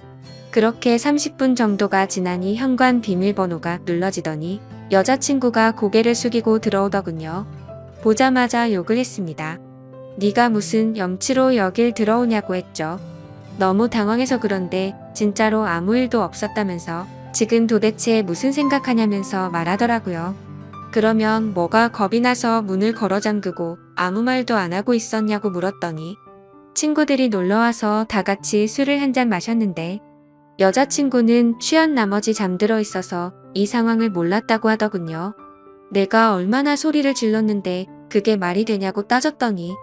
그렇게 30분 정도가 지나니 현관 비밀번호가 눌러지더니 여자친구가 고개를 숙이고 들어오더군요. 보자마자 욕을 했습니다. 네가 무슨 염치로 여길 들어오냐고 했죠. 너무 당황해서 그런데 진짜로 아무 일도 없었다면서 지금 도대체 무슨 생각하냐면서 말하더라고요. 그러면 뭐가 겁이 나서 문을 걸어 잠그고 아무 말도 안 하고 있었냐고 물었더니 친구들이 놀러와서 다 같이 술을 한 잔 마셨는데 여자친구는 취한 나머지 잠들어 있어서 이 상황을 몰랐다고 하더군요. 내가 얼마나 소리를 질렀는데 그게 말이 되냐고 따졌더니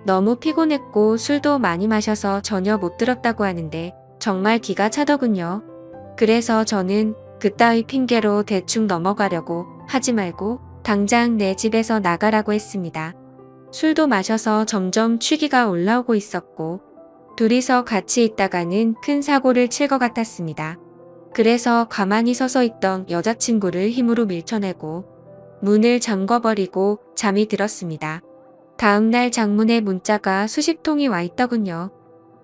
너무 피곤했고 술도 많이 마셔서 전혀 못 들었다고 하는데 정말 기가 차더군요. 그래서 저는 그따위 핑계로 대충 넘어가려고 하지 말고 당장 내 집에서 나가라고 했습니다. 술도 마셔서 점점 취기가 올라오고 있었고 둘이서 같이 있다가는 큰 사고를 칠 것 같았습니다. 그래서 가만히 서서 있던 여자친구를 힘으로 밀쳐내고 문을 잠궈버리고 잠이 들었습니다. 다음날 장문의 문자가 수십 통이 와 있더군요.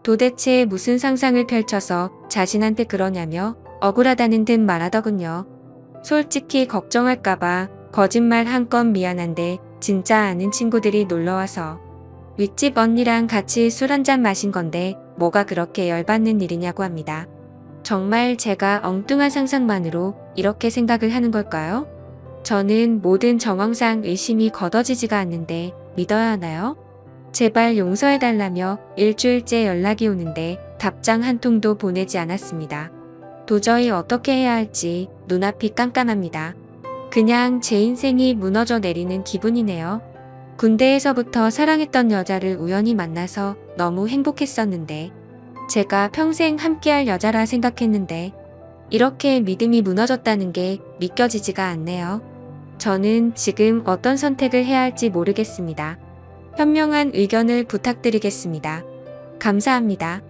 도대체 무슨 상상을 펼쳐서 자신한테 그러냐며 억울하다는 듯 말하더군요. 솔직히 걱정할까봐 거짓말 한 건 미안한데 진짜 아는 친구들이 놀러와서 윗집 언니랑 같이 술 한잔 마신 건데 뭐가 그렇게 열받는 일이냐고 합니다. 정말 제가 엉뚱한 상상만으로 이렇게 생각을 하는 걸까요? 저는 모든 정황상 의심이 걷어지지가 않는데 믿어야 하나요? 제발 용서해달라며 일주일째 연락이 오는데 답장 한 통도 보내지 않았습니다. 도저히 어떻게 해야 할지 눈앞이 깜깜합니다. 그냥 제 인생이 무너져 내리는 기분이네요. 군대에서부터 사랑했던 여자를 우연히 만나서 너무 행복했었는데 제가 평생 함께할 여자라 생각했는데 이렇게 믿음이 무너졌다는 게 믿겨지지가 않네요. 저는 지금 어떤 선택을 해야 할지 모르겠습니다. 현명한 의견을 부탁드리겠습니다. 감사합니다.